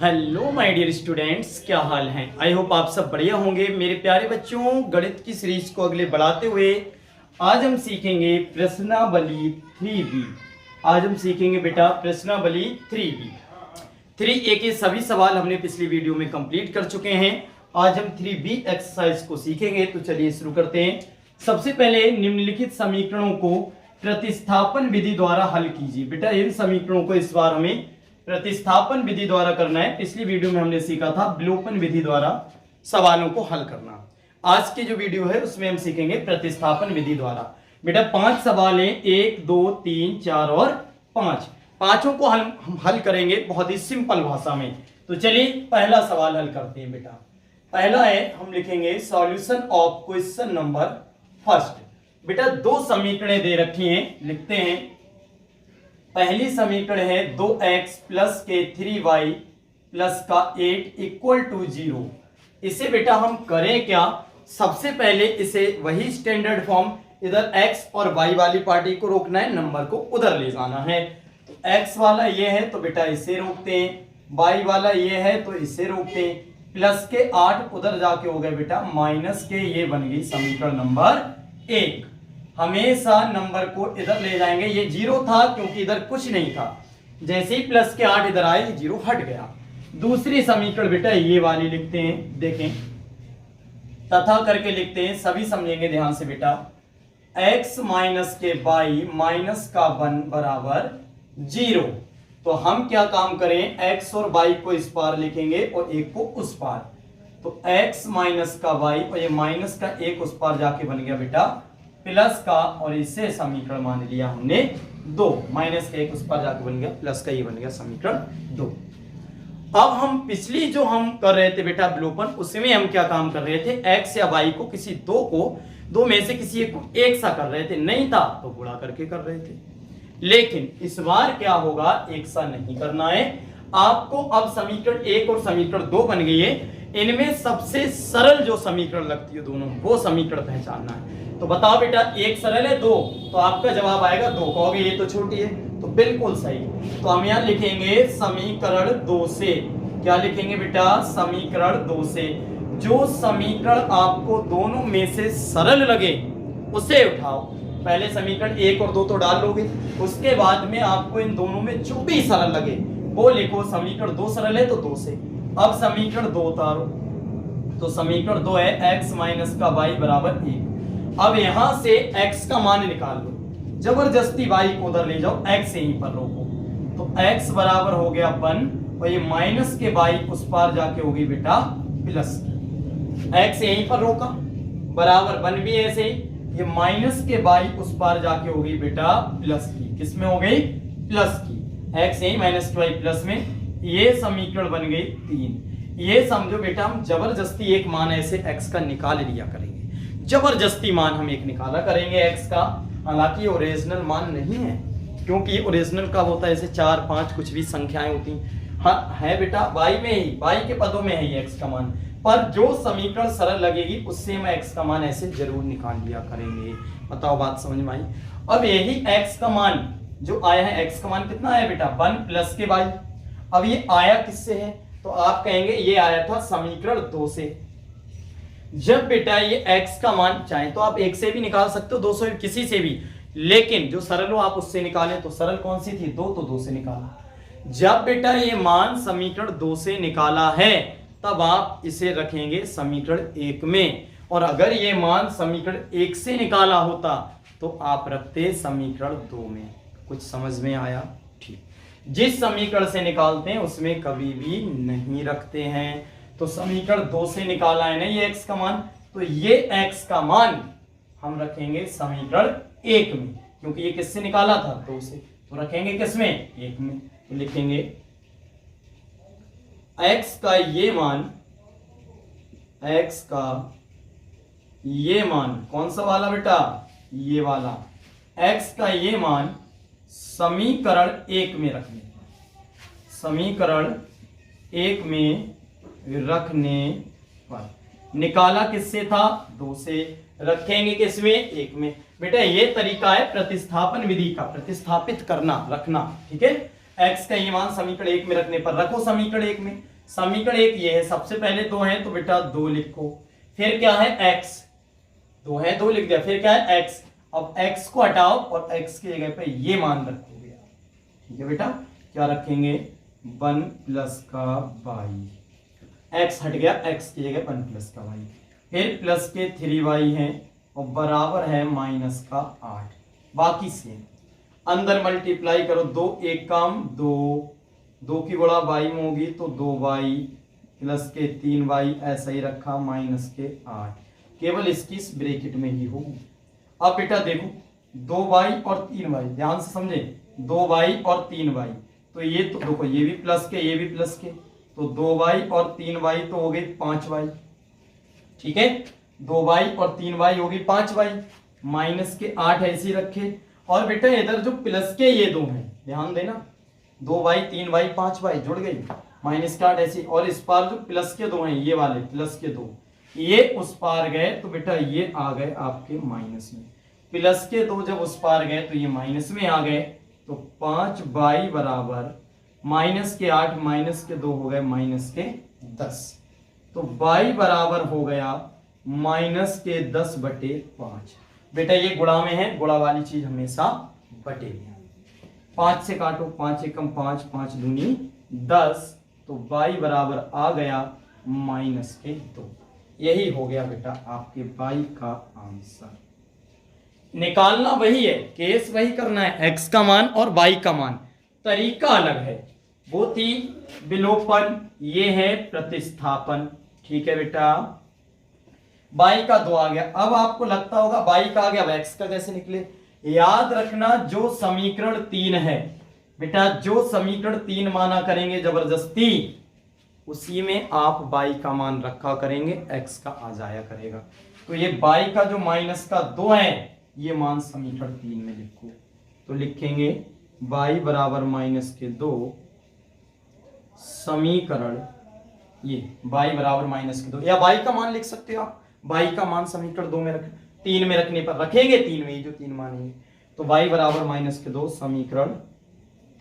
Hello my dear students, क्या हाल है। I hope आप सब बढ़िया होंगे। मेरे प्यारे बच्चों, गणित की सीरीज को आगे बढ़ाते हुए आज हम सीखेंगे प्रश्नावली 3B। आज हम सीखेंगे बेटा प्रश्नावली 3B। 3A के सभी सवाल हमने पिछली वीडियो में कंप्लीट कर चुके हैं। आज हम 3B एक्सरसाइज को सीखेंगे। तो चलिए शुरू करते हैं। सबसे पहले निम्नलिखित समीकरणों को प्रतिस्थापन विधि द्वारा हल कीजिए। बेटा इन समीकरणों को इस बार हमें प्रतिस्थापन विधि द्वारा करना है। पिछली वीडियो में हमने सीखा था विलोपन विधि द्वारा सवालों को हल करना। आज की जो वीडियो है उसमें हम सीखेंगे प्रतिस्थापन विधि द्वारा। बेटा 5 सवाल हैं, 1 2 3 4 और 5। पांचों को हम हल करेंगे बहुत ही सिंपल भाषा में। तो चलिए पहला सवाल हल करते हैं। बेटा पहला है, हम लिखेंगे solution of question number first. बेटा दो समीकरण दे रखी हैं, लिखते हैं। पहली समीकरण है 2x प्लस के 3y प्लस का 8 इक्वल टू 0। इसे बेटा हम करें क्या, सबसे पहले इसे वही स्टैंडर्ड फॉर्म, इधर x और y वाली पार्टी को रोकना है, नंबर को उधर ले जाना है। तो x वाला ये है तो बेटा इसे रोकते हैं, y वाला ये है तो इसे रोकते हैं। प्लस के 8 उधर जाके हो गए बेटा माइनस के, ये बन गई समीकरण नंबर 1। हमेशा नंबर को इधर ले जाएंगे। ये 0 था क्योंकि इधर कुछ नहीं था, जैसे ही प्लस के 8 इधर आए 0 हट गया। दूसरी समीकरण बेटा ये वाली लिखते हैं, देखें तथा करके लिखते हैं, सभी समझेंगे ध्यान से बेटा। x माइनस के y माइनस का 1 बराबर 0। तो हम क्या काम करें, x और y को इस पार लिखेंगे और 1 को उस पार। तो x माइनस का y और ये माइनस का 1 उस पार जाके बन गया बेटा प्लस का, और इसे समीकरण मान लिया हमने 2। माइनस का 1 उस पर जाके बन गया प्लस का, ये बन गया समीकरण 2। अब हम पिछली जो हम कर रहे थे बेटा विलोपन, उसमें हम क्या काम कर रहे थे, x या y को किसी दो में से किसी एक को एक सा कर रहे थे, नहीं था तो गुणा करके कर रहे थे। लेकिन इस बार क्या होगा, एक सा नहीं करना है आपको। अब समीकरण 1 और समीकरण 2 बन गई है, इनमें सबसे सरल जो समीकरण लगती है दोनों, वो समीकरण पहचानना है। तो बताओ बेटा, एक सरल है 2, तो आपका जवाब आएगा 2। कहोगे ये तो छोटी है, तो बिल्कुल सही। तो हम यहां लिखेंगे समीकरण 2 से। क्या लिखेंगे बेटा, समीकरण 2 से। जो समीकरण आपको दोनों में से सरल लगे उसे उठाओ। पहले समीकरण 1 और 2 तो डाल लोगे, उसके बाद में आपको इन दोनों में जो भी सरल लगे वो लिखो। समीकरण 2 सरल है तो 2 से। अब समीकरण 2 उतारो, तो समीकरण 2 है x माइनस का y बराबर 1। अब यहां से x का मान निकाल लो, जबरदस्ती y को उधर ले जाओ, x यहीं पर रोको। तो x बराबर हो गया 1 और ये माइनस के y उस पार जाके हो गई बेटा प्लस। x यहीं पर रोका, बराबर 1 भी ऐसे ही, ये माइनस के y उस पार जाके हो गई बेटा प्लस की। किसमें हो गई, प्लस की। x यहीं माइनस के y प्लस में, ये समीकरण बन गई 3। ये समझो बेटा हम जबरदस्ती एक मान ऐसे x का निकाल लिया करेंगे। जबरदस्ती मान हम एक निकाला करेंगे x का, हालांकि ओरिजिनल मान नहीं है, क्योंकि ओरिजिनल का होता है ऐसे 4 5 कुछ भी संख्याएं होती हाँ है बेटा y में ही, y के पदों में है ये x का मान। पर जो समीकरण सरल लगेगी उससे हम x का मान ऐसे जरूर निकाल लिया करेंगे। बताओ बात समझ में आई। अब यही x का मान जो आया है, x का मान कितना आया बेटा 1 प्लस के y। अब ये आया किससे है, तो आप कहेंगे ये आया था समीकरण 2 से। जब बेटा ये x का मान, चाहे तो आप 1 से भी निकाल सकते हो, 2 से किसी से भी, लेकिन जो सरल हो आप उससे निकालें। तो सरल कौन सी थी 2, तो 2 से निकाला। जब बेटा ये मान समीकरण 2 से निकाला है तब आप इसे रखेंगे समीकरण 1 में, और अगर ये मान समीकरण 1 से निकाला होता तो आप रखते समीकरण 2 में। कुछ समझ में आया, ठीक। जिस समीकरण से निकालते हैं उसमें कभी भी नहीं रखते हैं। तो समीकरण 2 से निकाला है ना ये x का मान, तो ये x का मान हम रखेंगे समीकरण 1 में, क्योंकि ये किससे निकाला था 2 से, तो रखेंगे किसमें 1 में। तो लिखेंगे x का ये मान, x का ये मान कौन सा वाला बेटा, ये वाला। x का ये मान समीकरण 1 में रखने, समीकरण 1 में रखने पर। निकाला किससे था 2 से, रखेंगे किसमें 1 में। बेटा ये तरीका है प्रतिस्थापन विधि का, प्रतिस्थापित करना, रखना, ठीक है। x का ये मान समीकरण 1 में रखने पर रखो समीकरण 1 में। समीकरण एक ये है, सबसे पहले 2 है तो बेटा 2 लिखो, फिर क्या है x, 2 है 2 लिख दिया, फिर क्या है x। अब x को हटाओ और x की जगह पे ये मान रखोगे, ठीक है बेटा। क्या रखेंगे 1 प्लस का y, x हट गया, x की जगह 1 प्लस का y, फिर प्लस के 3y है और बराबर है माइनस का 8। बाकी से अंदर मल्टीप्लाई करो, 2 एक काम 2, 2 की गुणा y में होगी तो 2y प्लस के 3y ऐसा ही रखा माइनस के 8, केवल इसकी इस ब्रैकेट में ही होगी। अब बेटा देखो 2y और 3y, ध्यान से समझे, 2y और 3y, तो ये तो देखो ये भी प्लस के ये भी प्लस के, तो 2y और 3y तो हो गए 5y, ठीक है। 2y और 3y होगी 5y, माइनस के 8 ऐसे ही रखे। और बेटा इधर जो प्लस के ये 2 हैं, ध्यान देना, 2y 3y 5y जुड़ गई, माइनस के 8 ऐसे। और इस पार जो प्लस के 2 हैं, ये वाले प्लस के 2, ये उस पार गए तो बेटा ये आ गए आपके माइनस में। प्लस के 2 जब उस पार गए तो ये माइनस में आ गए, तो 5y बराबर माइनस के 8 माइनस के 2 हो गए माइनस के 10, तो y बराबर हो गया माइनस के 10/5। बेटा ये गुणा में है, गुणा वाली चीज हमेशा बटे में, 5 से काटो, 5 एकम 5, 5 दूनी 10, तो y बराबर आ गया माइनस के 2। यही हो गया बेटा आपके y का आंसर। निकालना वही है, केस वही करना है, x का मान और y का मान, तरीका अलग है। वो थी विलोपन, ये है प्रतिस्थापन, ठीक है बेटा। y का 2 आ गया। अब आपको लगता होगा y का आ गया, x का कैसे निकले? याद रखना जो समीकरण 3 है बेटा, जो समीकरण 3 माना करेंगे जबरदस्ती, उसी में आप y का मान रखा करेंगे, x का आ जाया करेगा। तो ये y का जो माइनस का 2 है, ये मान समीकरण 3 में लिखो, तो लिखेंगे y बराबर माइनस के 2 समीकरण, ये y बराबर माइनस के 2, या y का मान लिख सकते हो आप, y का मान समीकरण 2 में रख, 3 में रखने पर रखेंगे, 3 में, जो 3 मानेंगे, तो y बराबर माइनस के 2 समीकरण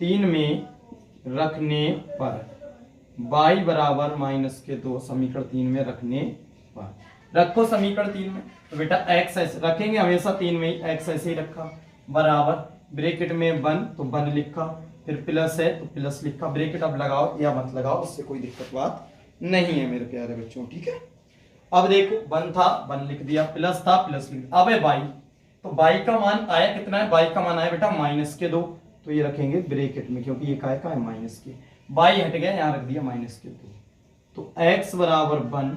3 में रखने पर, y बराबर माइनस के 2 समीकरण 3 में रखने पर, रखो समीकरण 3 में, तो बेटा x ऐसे रखेंगे हमेशा 3 में ही, x ऐसे ही रखा, बराबर ब्रैकेट में 1 तो 1 लिखा, फिर प्लस है तो प्लस लिखा, ब्रैकेट अब लगाओ या मत लगाओ, उससे कोई दिक्कत बात नहीं है मेरे प्यारे बच्चों, ठीक है। अब देखो 1 था 1 लिख दिया, प्लस था प्लस लिख दिया। अब है y, तो y का मान आया कितना है? y का मान आया बेटा माइनस के 2, तो ये रखेंगे ब्रैकेट में, क्योंकि ये काय का है माइनस के, y हट गया, यहाँ रख दिया माइनस के 2, तो x बराबर 1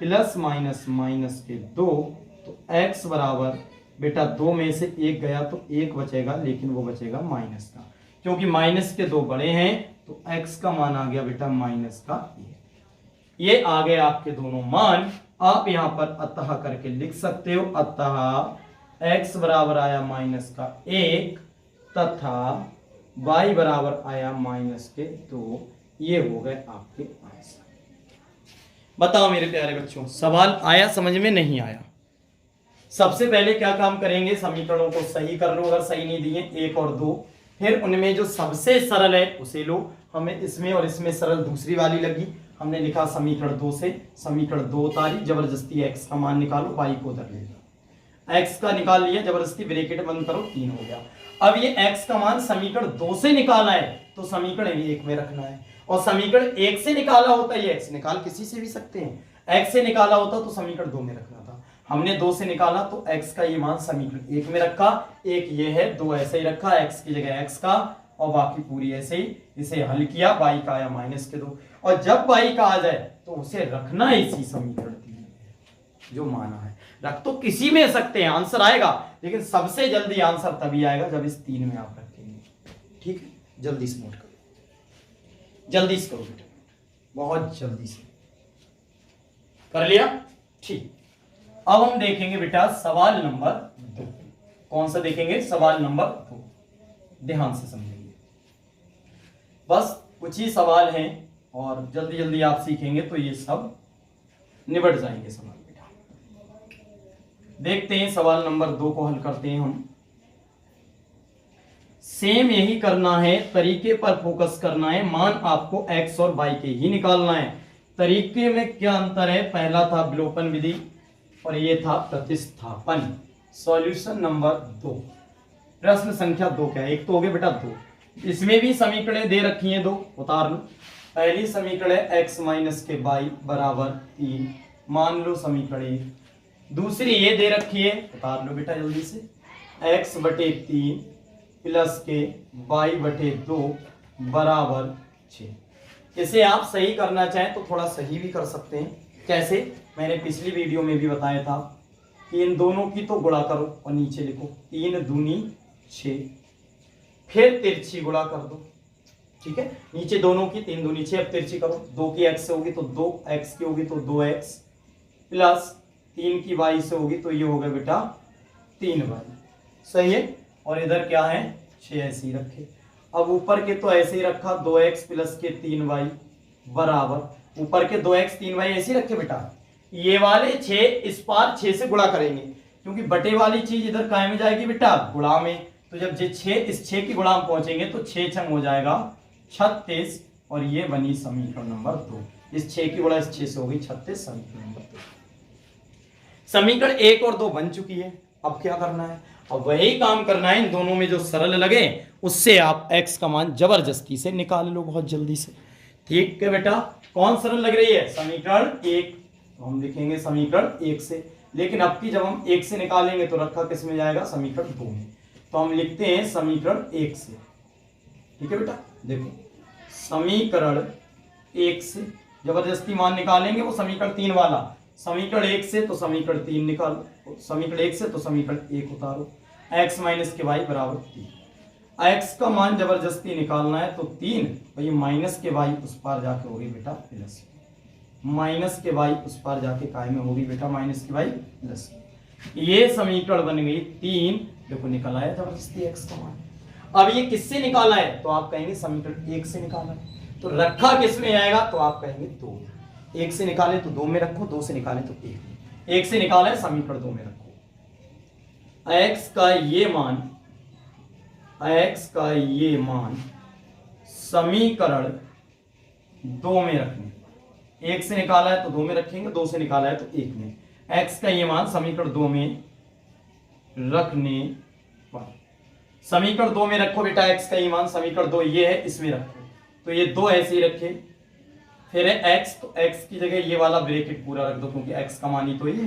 प्लस माइनस माइनस के 2, तो x बराबर बेटा 2 में से 1 गया तो 1 बचेगा, लेकिन वो बचेगा माइनस का, क्योंकि माइनस के 2 बड़े हैं, तो x का मान आ गया बेटा माइनस का 1। ये आ गए आपके दोनों मान। आप यहां पर अतः करके लिख सकते हो, अतः x बराबर आया माइनस का 1 तथा y बराबर आया माइनस के 2। ये हो गए आपके आंसर। बताओ मेरे प्यारे बच्चों, सवाल आया समझ में? नहीं आया? सबसे पहले क्या काम करेंगे, समीकरणों को सही कर लो, अगर सही नहीं दिए 1 और 2, फिर उनमें जो सबसे सरल है उसे लो। हमें इसमें और इसमें सरल दूसरी वाली लगी, हमने लिखा समीकरण 2 से, समीकरण 2 उतारी, जबरदस्ती x का मान निकालो, y को उधर ले लो, x का निकाल लिया, जबरदस्ती ब्रैकेट बंद करो, 3 हो गया। अब ये x का मान समीकरण 2 से निकाला है, तो समीकरण 1 में रखना है, और समीकरण 1 से निकाला होता है, ये x निकाल किसी से भी सकते हैं, x से निकाला होता तो समीकरण 2 में रखना था, हमने 2 से निकाला तो x का ये मान समीकरण 1 में रखा, 1 ये है, 2 ऐसे ही रखा, x की जगह x का, और बाकी पूरी ऐसे ही इसे हल किया, y का आया माइनस के 2, और जब y का आ जाए तो उसे रखना इसी समीकरण 3 जो माना है। रख तो किसी में सकते हैं, आंसर आएगा, लेकिन सबसे जल्दी आंसर तभी आएगा जब इस 3 में आप रखेंगे, ठीक है। जल्दी से नोट करो, जल्दी से करो बेटा, बहुत जल्दी से कर लिया, ठीक। अब हम देखेंगे बेटा सवाल नंबर 2। कौन सा देखेंगे? सवाल नंबर 2, ध्यान से समझेंगे, बस कुछ ही सवाल हैं और जल्दी जल्दी आप सीखेंगे तो ये सब निबट जाएंगे सवाल बेटा। देखते हैं सवाल नंबर 2 को हल करते हैं हम। सेम यही करना है, तरीके पर फोकस करना है। मान आपको x और y के ही निकालना है। तरीके में क्या अंतर है? पहला था विलोपन विधि और ये था प्रतिस्थापन। सॉल्यूशन नंबर 2, प्रश्न संख्या 2 क्या है? एक तो हो गया बेटा 2। इसमें भी समीकरणें दे रखी हैं 2, उतार लो। पहली समीकरण है x माइनस के y बराबर 3, मान लो समीकरण 1। दूसरी ये दे रखी है, उतार लो बेटा जल्दी से, x बटे 3 प्लस के y बटे 2 बराबर 6। इसे आप सही करना चाहें तो थोड़ा सही भी कर सकते हैं। कैसे? मैंने पिछली वीडियो में भी बताया था कि इन दोनों की तो गुणा करो और नीचे लिखो 3 दूनी 6, फिर तिरछी गुणा कर दो। ठीक है, नीचे दोनों की 3 दूनी 6, अब तिरछी करो। 2 की x से होगी तो 2x की होगी तो 2x प्लस 3 की y से होगी तो ये हो गया बेटा 3y। सही है। और इधर क्या है? 6 ऐसे ही रखे। अब ऊपर के तो ऐसे ही रखा 2x प्लस के 3y बराबर, ऊपर के 2x 3y ऐसे ही रखे बेटा। ये वाले 6 इस पार 6 से गुणा करेंगे, क्योंकि बटे वाली चीज इधर काय में जाएगी बेटा? गुणा में। तो जब ये 6 इस 6 की गुणा में पहुंचेंगे तो 6 छंग हो जाएगा 36, और ये बनी समीकरण नंबर 2। इस 6 की गुणा इस 6 से हो गई 36, समीकरण नंबर 2। समीकरण 1 और 2 बन चुकी है। अब क्या करना है? अब वही काम करना है, इन दोनों में जो सरल लगे उससे आप x का मान जबरदस्ती से निकाल लो बहुत जल्दी से। ठीक है बेटा, कौन सरल लग रही है? समीकरण 1। तो हम लिखेंगे समीकरण 1 से, लेकिन अब की जब हम 1 से निकालेंगे तो रखा किस में जाएगा? समीकरण 2 में। तो हम लिखते हैं समीकरण 1 से। ठीक है बेटा, देखो समीकरण 1 से जबरदस्ती मान निकालेंगे, वो समीकरण 3 वाला। समीकरण 1 से तो समीकरण 3 निकालो, समीकरण 1 से तो समीकरण 1 उतारो। x माइनस के y बराबर 3। x का मान जबरदस्ती निकालना है तो 3, और ये माइनस के y उस पार जाके होगी बेटा प्लस, माइनस के y उस पार जाके काय में होगी बेटा? माइनस के y प्लस। ये समीकरण बन गई 3। देखो निकल आया जबरदस्ती x का मान। अब ये किससे निकाला है? तो आप कहेंगे समीकरण 1 से निकाला है। तो रखा किस में आएगा? तो आप कहेंगे 2। 1 से निकाले तो 2 में रखो, 2 से निकाले तो 1 में। 1 से निकाला है, समीकरण 2 में रखो। x का ये मान समीकरण 2 में रखने। 1 से निकाला है तो 2 में रखेंगे, 2 से निकाला है तो 1 में। x का ये मान समीकरण 2 में रखने पर, समीकरण 2 में रखो बेटा। x का ये मान समीकरण 2 ये है, इसमें रखो। तो ये 2 ऐसे ही रखे, फिर है x, तो x की जगह ये वाला ब्रैकेट पूरा रख दो, क्योंकि x का मान ही तो ये,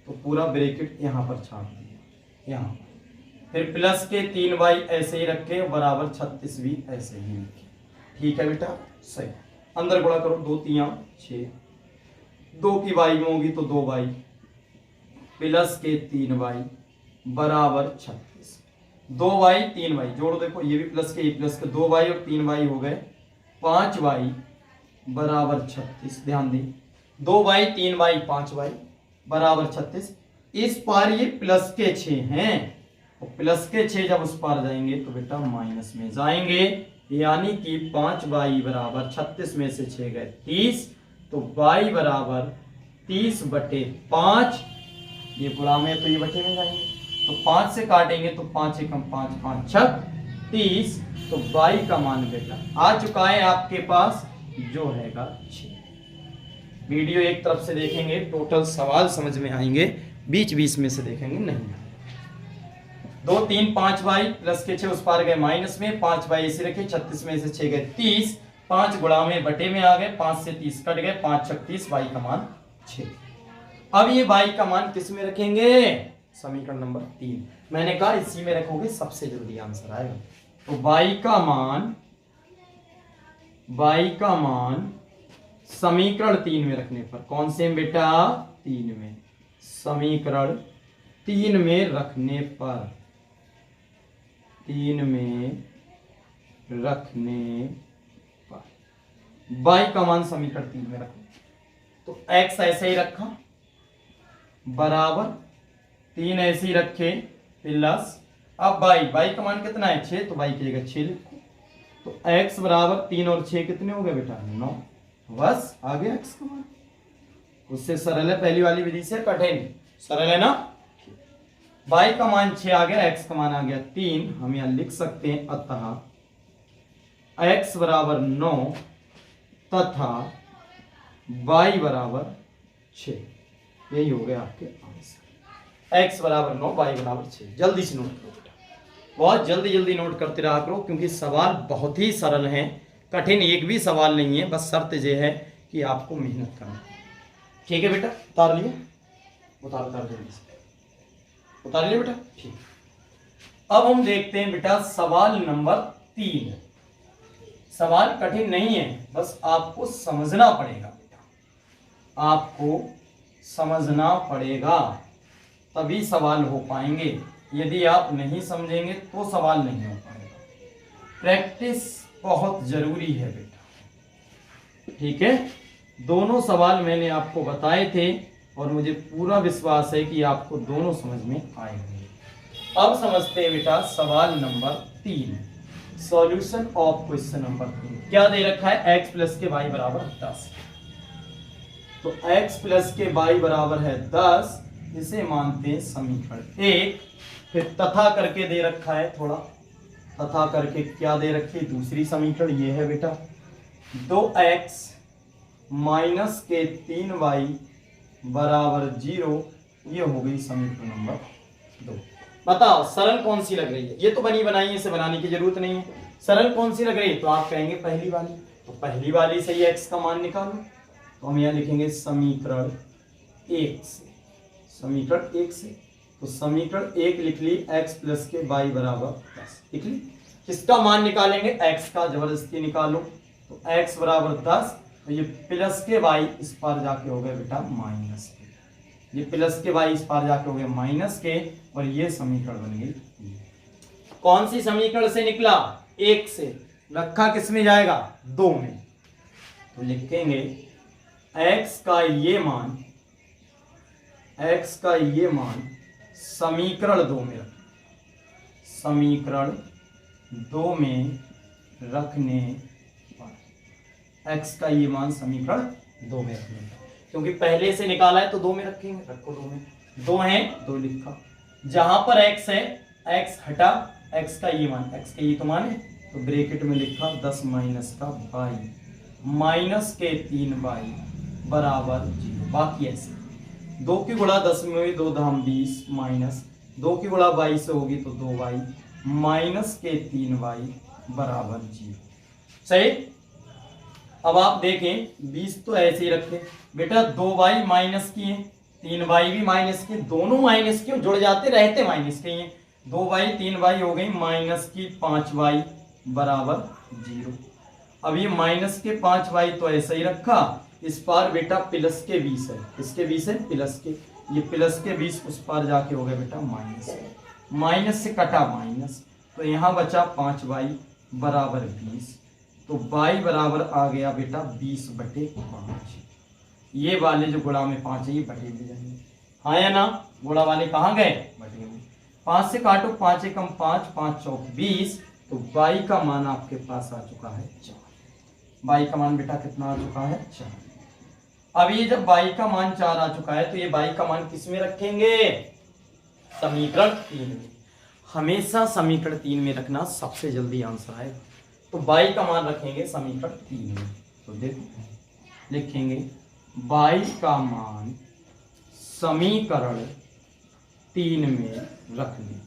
तो पूरा ब्रैकेट यहाँ पर छाप दिया यहाँ। फिर प्लस के 3y ऐसे ही रखे बराबर 36 भी ऐसे ही रखे। ठीक है बेटा, सही। अंदर गुणा करो, 2 3 6, 2 की y में होगी तो 2y प्लस के 3y बराबर 36। 2y 3y जोड़ो, देखो ये भी प्लस के, ये प्लस के, 2y और 3y हो गए 5y बराबर 36। ध्यान दी, 2y 3y 5y बराबर 36। इस पार ये प्लस के 6 हैं, और प्लस के 6 जब उस पार जाएंगे तो बेटा माइनस में जाएंगे, यानी कि 5y बराबर 36 में से 6 गए 30, तो y बराबर 30 बटे 5। ये गुणा में तो ये बटे में जाएंगे, तो 5 से काटेंगे तो 5 एकम 5 5 छक 30। तो y का मान बेटा आ चुका है आपके पास, जो हैगा 6। वीडियो एक तरफ से देखेंगे, टोटल सवाल समझ में आएंगे, बीच बीच में से देखेंगे नहीं। 2 3 5y प्लस के 6 उस पार गए माइनस में, 5y ऐसे रखे, 36 में से 6 गए 30, 5 गुणा में बटे में आ गए, 5 से 30 कट गए, 5 छक 30, y का मान 6। अब ये y का मान किस में रखेंगे? समीकरण नंबर 3। मैंने कहा इसी में रखोगे सबसे जल्दी आंसर आएगा। तो y का मान समीकरण 3 में रखने पर, कौन से बेटा? 3 में। समीकरण 3 में रखने पर, 3 में रखने पर y का मान समीकरण 3 में रखो। तो x ऐसे ही रखा बराबर 3 ऐसे ही रखे प्लस, अब y का मान कितना है? 6, तो y की जगह 6 लिखो। तो x बराबर 3 और 6 कितने हो गए बेटा? 9। बस आ गया x का मान। उससे सरल है, पहली वाली विधि से कठिन। सरल है ना? y का मान 6 आ गया, x का मान आ गया 3। हम यहां लिख सकते हैं अतः x बराबर 9 तथा y बराबर 6। यही हो गया आपके आंसर। x बराबर 9, y बराबर 6। जल्दी से नोट करो बेटा, बहुत जल्दी जल्दी नोट करते रहा करो, क्योंकि सवाल बहुत ही सरल हैं, कठिन एक भी सवाल नहीं है। बस शर्त यह है कि आपको मेहनत करना है। ठीक है बेटा, उतार लिए, उतार जल्दी से उतार लिए बेटा। ठीक, अब हम देखते हैं बेटा सवाल नंबर 3। सवाल कठिन नहीं है, बस आपको समझना पड़ेगा बेटा, आपको समझना पड़ेगा तभी सवाल हो पाएंगे। यदि आप नहीं समझेंगे तो सवाल नहीं हो पाएगा। प्रैक्टिस बहुत जरूरी है बेटा, ठीक है। दोनों सवाल मैंने आपको बताए थे और मुझे पूरा विश्वास है कि आपको दोनों समझ में आएंगे। अब समझते हैं बेटा सवाल number 3, solution of question number 3। क्या दे रखा है, x प्लस के y बराबर 10। तो x प्लस के y बराबर है 10, इसे मानते हैं समीकरण 1। फिर तथा करके दे रखा है, थोड़ा तथा करके क्या दे रखी है, दूसरी समीकरण ये है बेटा 2x माइनस के 3y बराबर 0। ये हो गई समीकरण नंबर 2। बताओ सरल कौन सी लग रही है, ये तो बनी बनाई है, इसे बनाने की जरूरत नहीं है। सरल कौन सी लग रही है, तो आप कहेंगे पहली वाली। तो पहली वाली से ही x का मान निकालो, तो हम यहां लिखेंगे समीकरण 1 से, समीकरण 1 से। तो समीकरण 1 लिख ली, x प्लस के y बराबर 10 लिख ली। किसका मान निकालेंगे, x का, जबरदस्ती निकालो। तो x बराबर 10, तो ये प्लस के y इस पार जाके हो गए बेटा माइनस के, ये प्लस के y इस पार जाके हो गए माइनस के, और ये समीकरण बन गई। कौन सी समीकरण से निकला, 1 से, रखा किस में जाएगा, 2 में। तो लिखेंगे x का ये मान, x का ये मान समीकरण 2 में रखें, समीकरण 2 में रखने पर x का ये मान समीकरण 2 में रखने पर, क्योंकि पहले से निकाला है तो 2 में रखेंगे, रखो 2 में, 2 है 2 लिखा। जहां पर x है, x हटा, x का ये मान, x का ये तो मान है, तो ब्रैकेट में लिखा 10 माइनस का y माइनस के 3y बराबर 0। बाकी ऐसे 2 की गुणा 10 में हुई, 2 धाम 20 माइनस 2 की गुणा 22 से होगी तो 2y माइनस के 3y बराबर 0। सही। अब आप देखें 20 तो ऐसे ही रखे बेटा, 2y माइनस किए, 3y भी माइनस किए, दोनों माइनस क्यों जुड़ जाते, रहते माइनस के हैं। 2y 3y हो गई माइनस की 5y बराबर 0। अब ये माइनस के 5y तो ऐसा ही रखा, इस पार बेटा प्लस के 20 है, इसके 20 है प्लस के, ये प्लस के 20 उस पार जाके हो गए बेटा माइनस, माइनस से कटा माइनस, तो यहाँ बचा 5y बराबर 20। तो y बराबर आ गया बेटा 20/5। ये वाले जो गुणा में 5 है ये बटे में जाएंगे, हाँ या ना, गुणा वाले कहाँ गए, बटे में। 5 से काटो, 5 एकम 5, 5 चौक 20, तो y का मान आपके पास आ चुका है 4। y का मान बेटा कितना आ चुका है, 4। अब ये जब y का मान 4 आ चुका है, तो ये y का मान किस में रखेंगे, समीकरण 3 में। हमेशा समीकरण 3 में रखना, सबसे जल्दी आंसर आएगा। तो y का मान रखेंगे समीकरण 3 में। तो देखो लिखेंगे y का मान समीकरण 3 में रखने,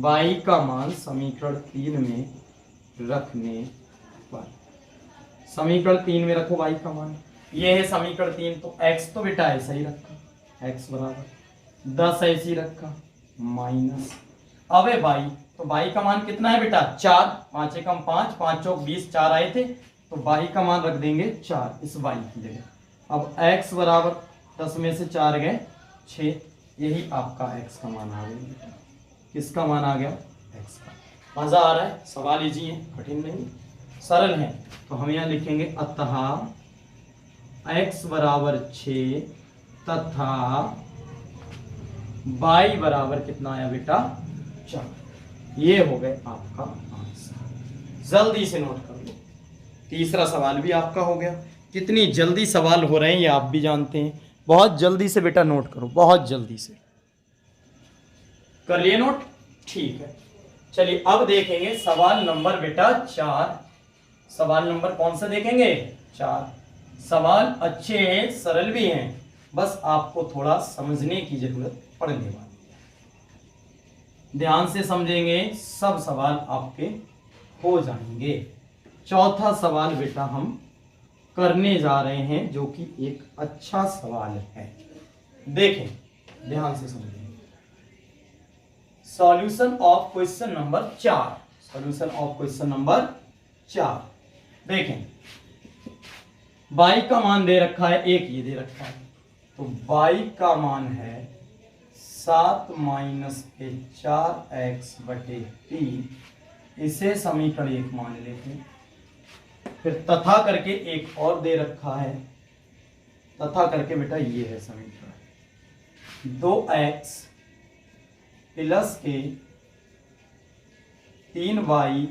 y का मान समीकरण 3 में रखने पर, समीकरण 3 में रखो y का मान, ये है समीकरण 3। तो x तो बेटा ऐसा ही रखा, x बराबर 10 ऐसे ही रखा माइनस, अब है y, तो y का मान कितना है बेटा 4, 5 एकम 5, 5 चौक 20, 4 आए थे, तो y का मान रख देंगे 4 इस y की जगह। अब x बराबर 10 में से 4 गए 6, यही आपका x का मान आ गया। किसका मान आ गया, x का। मजा आ रहा है, सवाल इजी है, कठिन नहीं, सरल है। तो हम यहाँ लिखेंगे अतः x बराबर 6 तथा y बराबर कितना आया बेटा 4। ये हो गए आपका आंसर। जल्दी से नोट कर लो, तीसरा सवाल भी आपका हो गया। कितनी जल्दी सवाल हो रहे हैं ये आप भी जानते हैं। बहुत जल्दी से बेटा नोट करो, बहुत जल्दी से। कर लिए नोट? ठीक है, चलिए अब देखेंगे सवाल नंबर बेटा 4। सवाल नंबर कौन सा देखेंगे? 4। सवाल अच्छे हैं, सरल भी हैं, बस आपको थोड़ा समझने की जरूरत पड़ने वाली है। ध्यान से समझेंगे सब सवाल आपके हो जाएंगे। चौथा सवाल बेटा हम करने जा रहे हैं, जो कि एक अच्छा सवाल है। देखें, ध्यान से समझेंगे। Solution of question number 4। Solution of question number 4। देखें, y का मान दे रखा है, एक ये दे रखा है, तो y का मान है 7 माइनस के 4x बटे 3। इसे समीकरण 1 मान लेते हैं। फिर तथा करके एक और दे रखा है, तथा करके बेटा ये है समीकरण 2x प्लस के 3y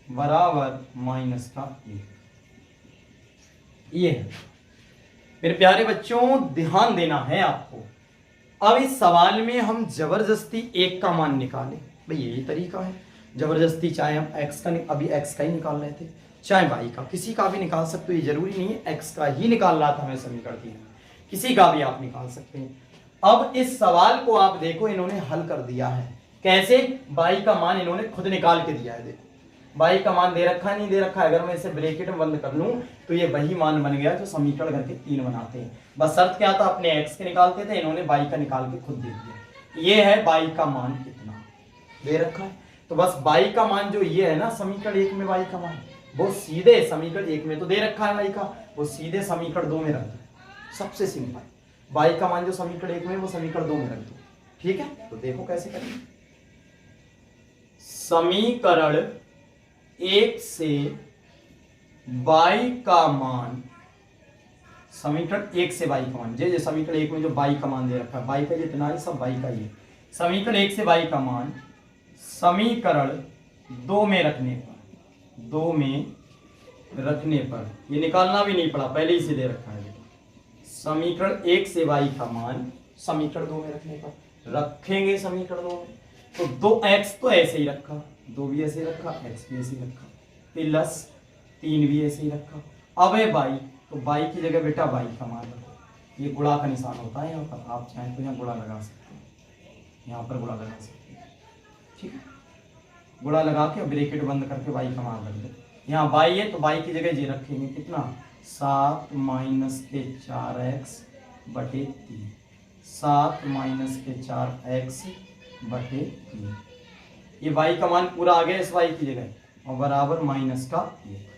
बराबर माइनस का 1, ये है। मेरे प्यारे बच्चों ध्यान देना है आपको। अब इस सवाल में हम जबरदस्ती एक का मान निकालें, भाई यही तरीका है जबरदस्ती। चाहे हम x का अभी x का ही निकाल रहे थे, चाहे y का, किसी का भी निकाल सकते हो, ये जरूरी नहीं है x का ही निकाल रहा था मैं समीकरण 3, किसी का भी आप निकाल सकते हैं। अब इस सवाल को आप देखो, इन्होंने हल कर दिया है कैसे? y का मान इन्होंने खुद निकाल के दिया है। देखो y का मान दे रखा है, नहीं दे रखा है, अगर मैं इसे ब्रैकेट में बंद कर लूं तो ये वही मान बन गया जो समीकरण करके 3 बनाते हैं। बस शर्त क्या था, अपने x के निकालते थे, इन्होंने y का निकाल के खुद दे दिया। ये है y का मान कितना दे रखा है, तो बस y का मान जो ये है ना समीकरण 1 में y का मान, वो सीधे समीकरण 1 में तो दे रखा है y का, वो सीधे समीकरण 2 में रख दो। सबसे सिंपल, y का मान जो समीकरण 1 में वो समीकरण 2 में रख दो। ठीक है, तो देखो कैसे करेंगे। समीकरण 1 से y का मान, समीकरण 1 से y का मान, जे समीकरण 1 में जो y का मान दे रखा है, y का जितना है सब y का ही है। समीकरण 1 से y का मान समीकरण 2 में रखने पर, 2 में रखने पर, ये निकालना भी नहीं पड़ा, पहले ही से दे रखा है। समीकरण 1 से y का मान समीकरण 2 में रखने पर, रखेंगे समीकरण 2 में, तो 2x तो ऐसे ही रखा, 2 भी ऐसे ही रखा, x भी ऐसे ही रखा, प्लस 3 भी ऐसे ही रखा। अब है y, तो y की जगह बेटा y का मान रखो। ये गुणा का निशान होता है यहाँ पर, आप चाहें तो यहाँ गुणा लगा सकते हैं, यहाँ पर गुणा लगा सकते हैं। ठीक है, गुणा लगा के ब्रैकेट बंद करके y का मान रख दो। यहाँ y है तो y की जगह ये रखेंगे कितना, 7 माइनस के 4x बटे 3, 7 माइनस के 4x बटे 3। ये y का मान पूरा आ गया इस y की जगह, और बराबर माइनस का 1।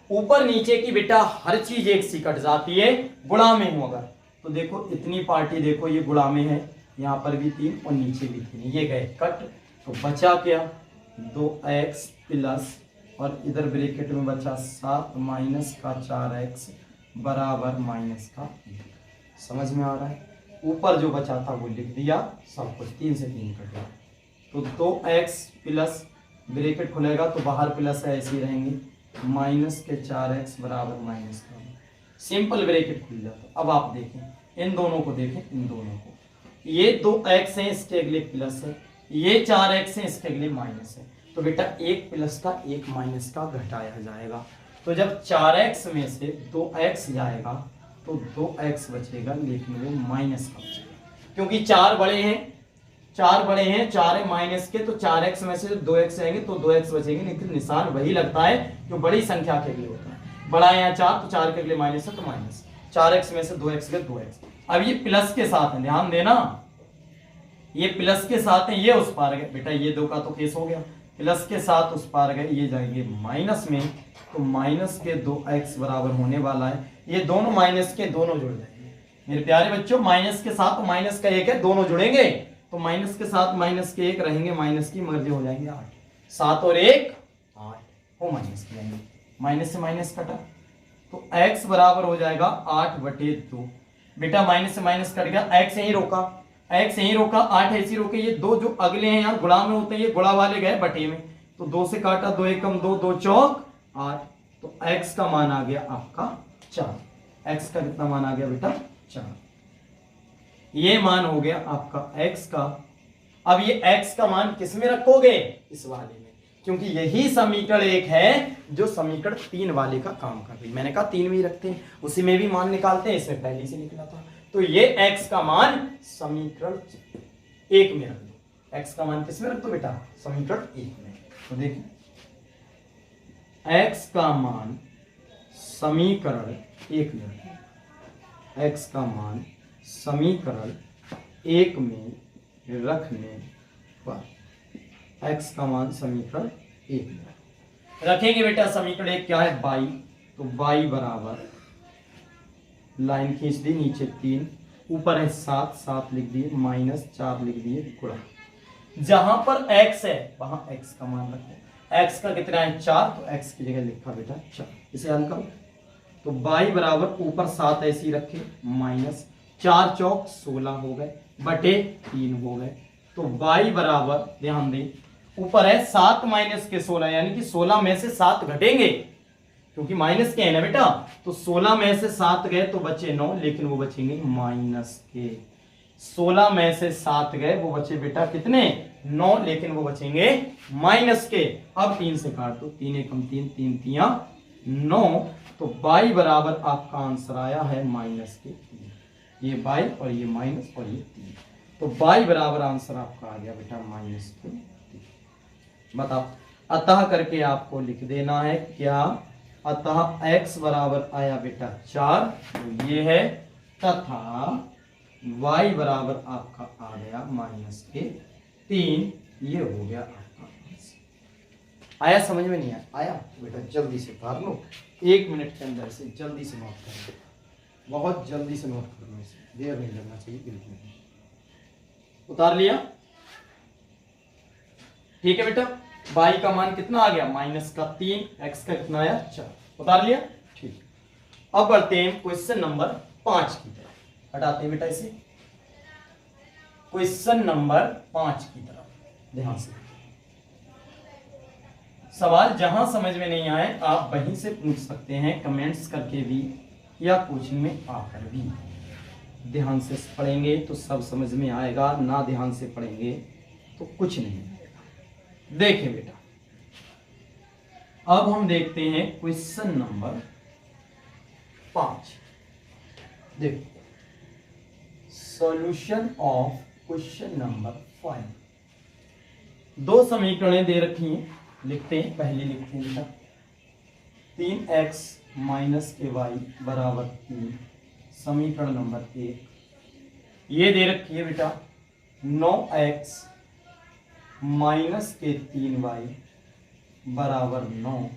ऊपर नीचे की बेटा हर चीज एक सी कट जाती है, गुणा में हूं अगर तो देखो इतनी पार्टी देखो ये गुणा में है, यहाँ पर भी 3 और नीचे भी 3, ये गए कट, तो बचा क्या 2x प्लस, और इधर ब्रैकेट में बचा 7 माइनस का 4x बराबर माइनस का 1। समझ में आ रहा है? ऊपर जो बचा था वो लिख दिया, सब कुछ 3 से 3 कट गया, तो 2x प्लस ब्रैकेट खुलेगा तो बाहर प्लस है ऐसे ही रहेंगे, माइनस के 4x बराबर माइनस का 1। सिंपल ब्रैकेट खुल जाता। अब आप देखें इन दोनों को, देखें इन दोनों को, ये 2x है इसके अगले प्लस है, ये 4x है इसके अगले माइनस है, तो बेटा एक प्लस का एक माइनस का घटाया जाएगा। तो जब 4x में से 2x जाएगा तो 2x बचेगा, लेकिन वो माइनस का बचेगा, क्योंकि 4 बड़े हैं, 4 है माइनस के, तो 4x में से 2x आएंगे तो 2x बचेंगे, लेकिन निशान वही लगता है जो बड़ी संख्या के लिए होता है। बड़ा है यहाँ 4, तो 4 के अगले माइनस है तो माइनस, 4x में से 2x गए 2x। अब ये प्लस के साथ है, ध्यान देना, ये प्लस के साथ है, ये उस पार गए बेटा, ये 2 का तो केस हो गया, प्लस के साथ उस पार गए, ये जाएंगे माइनस में, तो माइनस के 2x बराबर होने वाला है, ये दोनों माइनस के दोनों जुड़ जाएंगे। मेरे प्यारे बच्चों माइनस के साथ माइनस का 1 है, दोनों जुड़ेंगे तो माइनस के साथ माइनस के 1 रहेंगे, माइनस की मर्जी हो जाएंगे 8, 7 और 1 8, वो माइनस के जाएंगे, माइनस से माइनस कटा, तो x बराबर हो जाएगा 8/2। बेटा माइनस से माइनस कट गया, x यहीं रोका, x यहीं रोका, 8 ऐसे रोके, ये 2 जो अगले हैं यहाँ गुणा में होते हैं, ये गुणा वाले गए बटे में, तो 2 से काटा, 2 एकम 2, 2 चौक 8, तो x का मान आ गया आपका 4। x का कितना मान आ गया बेटा 4। ये मान हो गया आपका x का अब ये x का मान किस में रखोगे, इस वाले में, क्योंकि यही समीकरण 1 है जो समीकरण 3 वाले का काम कर रही। मैंने कहा 3 में ही रखते हैं, उसी में भी मान निकालते हैं, इसमें पहले से निकला था। तो ये x का मान समीकरण 1 में रख दो। x का मान किस में रख दो बेटा, समीकरण 1 में। तो देखिए x का मान समीकरण 1 में रख दो। x का मान समीकरण 1 में रखने पर x का मान समीकरण 1 में रखेंगे बेटा। समीकरण 1 क्या है, y, तो y बराबर, लाइन खींच दी, नीचे 3, ऊपर है 7, 7 लिख दिए, -4 लिख दिए, गुणा, जहां पर x है वहां x का मान रखो। x का कितना है 4, तो x की जगह लिखा बेटा 4। इसे हल करो तो y बराबर, ऊपर 7 ऐसे ही रखे, -4 चौक 16 हो गए, बटे 3 हो गए। तो y बराबर, ध्यान दें, ऊपर है 7 माइनस के 16, यानी कि 16 में से 7 घटेंगे, क्योंकि माइनस के है ना बेटा। तो 16 में से 7 गए तो बचे 9, लेकिन वो बचेंगे माइनस के। 16 में से 7 गए, वो बचे बेटा कितने, 9, लेकिन वो बचेंगे माइनस के। अब 3 से काट दो, 3 एकम 3, 3 तियां 9। तो y बराबर आपका आंसर आया है -3। ये y और ये माइनस और ये 3, तो y बराबर आंसर आपका आ गया बेटा -3। बताओ, अतः करके आपको लिख देना है क्या, अतः x बराबर आया बेटा 4, तो ये है, तथा y बराबर आपका आ गया -3। ये हो गया आपका आंसर। आया समझ में, नहीं आया तो बेटा जल्दी से उतार लो, 1 मिनट के अंदर से जल्दी से नोट कर लो, बहुत जल्दी से नोट कर लो, इसे देर नहीं लगना चाहिए बिल्कुल। उतार लिया, ठीक है बेटा। y का मान कितना आ गया, -3, x का कितना आया 4, उतार लिया, ठीक। अब बढ़ते हैं क्वेश्चन नंबर 5 की तरफ, हटाते हैं बेटा इसे, क्वेश्चन नंबर 5 की तरफ ध्यान से। सवाल जहां समझ में नहीं आए आप वहीं से पूछ सकते हैं, कमेंट्स करके भी या कोचिंग में आकर भी। ध्यान से पढ़ेंगे तो सब समझ में आएगा, ना ध्यान से पढ़ेंगे तो कुछ नहीं आएगा। देखिए बेटा, अब हम देखते हैं क्वेश्चन नंबर 5। देखो, सॉल्यूशन ऑफ क्वेश्चन नंबर 5। 2 समीकरणें दे रखी हैं, लिखते हैं, पहले लिखते हैं बेटा, 3x माइनस के y बराबर 3, समीकरण नंबर 1। ये दे रखी है बेटा 9x माइनस के 3y बराबर 9,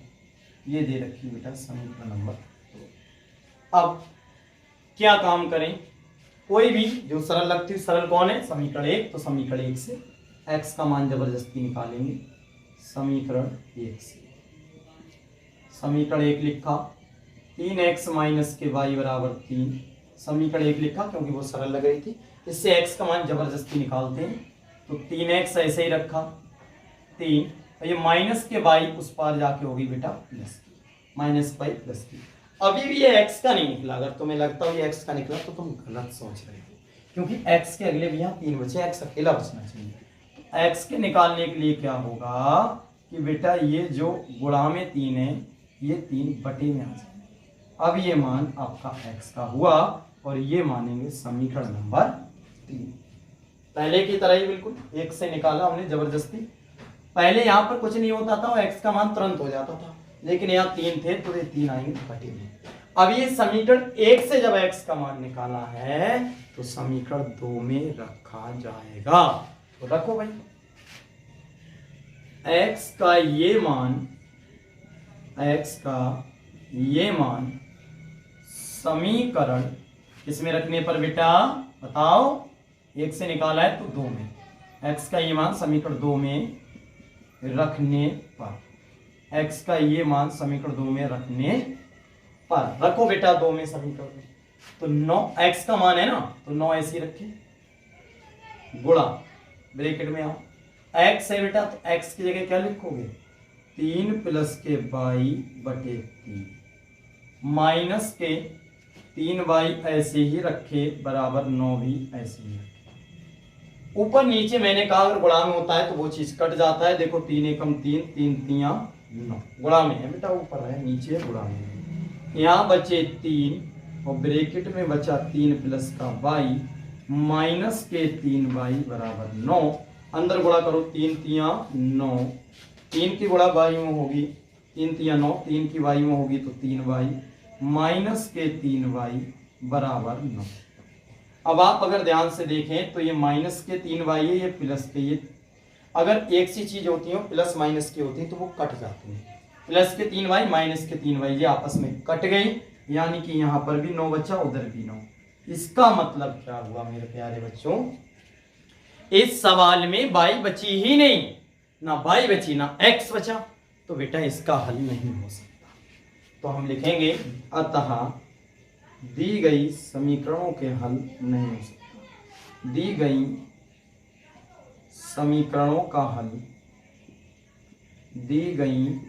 ये दे रखी है बेटा समीकरण नंबर 2। अब क्या काम करें, कोई भी जो सरल लगती है, सरल कौन है, समीकरण 1, तो समीकरण 1 से x का मान जबरदस्ती निकालेंगे, समीकरण 1 से। समीकरण 1 लिखा, 3x माइनस के y बराबर 3, समीकरण 1 लिखा क्योंकि वो सरल लग रही थी। इससे x का मान जबरदस्ती निकालते हैं, तो 3x ऐसे ही रखा 3, और ये माइनस के y उस पार जाके होगी बेटा प्लस की, -y प्लस की। अभी भी ये x का नहीं निकला, अगर तुम्हें लगता हो ये x का निकला तो तुम गलत सोच रहे हो, क्योंकि x के अगले भी यहाँ 3 बचे, x अकेला बचना चाहिए। तो x के निकालने के लिए क्या होगा कि बेटा ये जो गुणा में 3 है, ये 3 बटे में आ जाएगा। अब ये मान आपका x का हुआ, और ये मानेंगे समीकरण नंबर 3। पहले की तरह ही बिल्कुल 1 से निकाला हमने जबरदस्ती। पहले यहाँ पर कुछ नहीं होता था, x का मान तुरंत हो जाता था, लेकिन यहाँ 3 थे तो ये 3 आएंगे बटे में। अब ये समीकरण 1 से जब x का मान निकाला है तो समीकरण 2 में रखा जाएगा। तो रखो भाई, x का ये मान समीकरण किसमें रखने पर बेटा बताओ, 1 से निकाला है तो 2 में, x का ये मान समीकरण 2 में रखने पर, x का ये मान समीकरण 2 में रखने पर, रखो बेटा 2 में समीकरण में। तो 9 x का मान है ना, तो 9 ऐसे ही रखे, गुणा ब्रैकेट में आओ, x है बेटा तो x की जगह क्या लिखोगे, 3 प्लस के y बटे 3, माइनस के 3y ऐसे ही रखे बराबर 9 भी ऐसे ही रखे। ऊपर नीचे मैंने कहा अगर गुणा में होता है तो वो चीज कट जाता है। देखो 3 एकम 3, 3 तिया 9, गुणा में है बेटा, ऊपर है नीचे गुणा में। यहाँ बचे 3 और ब्रैकेट में बचा 3 प्लस का y माइनस के 3y बराबर 9। अंदर गुणा करो 3 तिया 9, 3 की गुणा y में होगी 3 तिया 9, 3 की y में होगी तो 3y माइनस के 3y बराबर 9। अब आप अगर ध्यान से देखें तो ये माइनस के 3y है, ये प्लस के, ये अगर एक सी चीज होती है प्लस माइनस की होती है तो वो कट जाती है। प्लस के 3y माइनस के 3y ये आपस में कट गई, यानी कि यहाँ पर भी 9 बचा, उधर भी 9। इसका मतलब क्या हुआ मेरे प्यारे बच्चों, इस सवाल में y बची ही नहीं, ना y बची ना x बचा, तो बेटा इसका हल नहीं हो सकता। तो हम लिखेंगे अतः दी गई समीकरणों के हल नहीं हो सकता। दी गई समीकरणों का हल, दी गई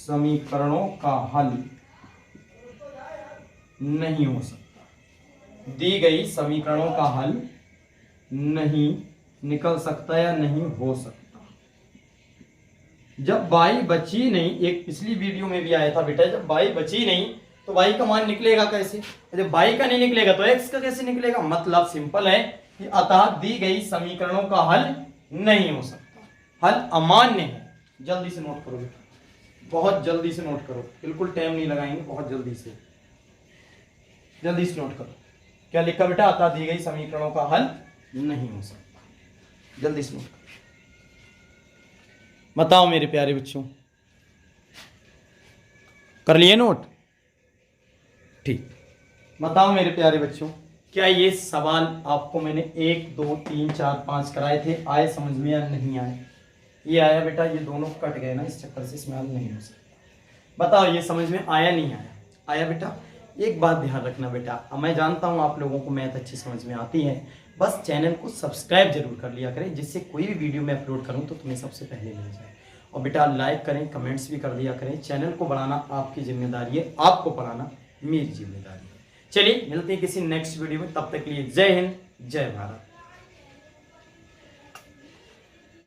समीकरणों का हल नहीं हो सकता। दी गई समीकरणों का हल नहीं निकल सकता या नहीं हो सकता। जब y बची नहीं, एक पिछली वीडियो में भी आया था बेटा, जब y बची नहीं तो y का मान निकलेगा कैसे? जब y का नहीं निकलेगा तो x का कैसे निकलेगा? मतलब सिंपल है कि अतः दी गई समीकरणों का हल नहीं हो सकता, हल अमान्य है। जल्दी से नोट करो बेटा, बहुत जल्दी से नोट करो, बिल्कुल टाइम नहीं लगाएंगे, बहुत जल्दी से नोट करो। क्या लिखा बेटा? अतः दी गई समीकरणों का हल नहीं हो सकता। जल्दी से नोट करो, बताओ मेरे प्यारे बच्चों, कर लिए नोट? ठीक, बताओ मेरे प्यारे बच्चों, क्या ये सवाल आपको मैंने 1 2 3 4 5 कराए थे, आए समझ में या नहीं आए? ये आया बेटा, ये दोनों कट गए ना, इस चक्कर से इसमें हल नहीं हो सकता। बताओ ये समझ में आया नहीं आया? आया बेटा। एक बात ध्यान रखना बेटा, मैं जानता हूँ आप लोगों को मैथ अच्छी समझ में आती है, बस चैनल को सब्सक्राइब जरूर कर लिया करें, जिससे कोई भी वीडियो मैं अपलोड करूँ तो तुम्हें सबसे पहले मिल जाए। और बेटा लाइक करें, कमेंट्स भी कर दिया करें। चैनल को बढ़ाना आपकी जिम्मेदारी है, आपको पढ़ाना मेरी जिम्मेदारी है। चलिए मिलते हैं किसी नेक्स्ट वीडियो में, तब तक के लिए जय हिंद, जय भारत।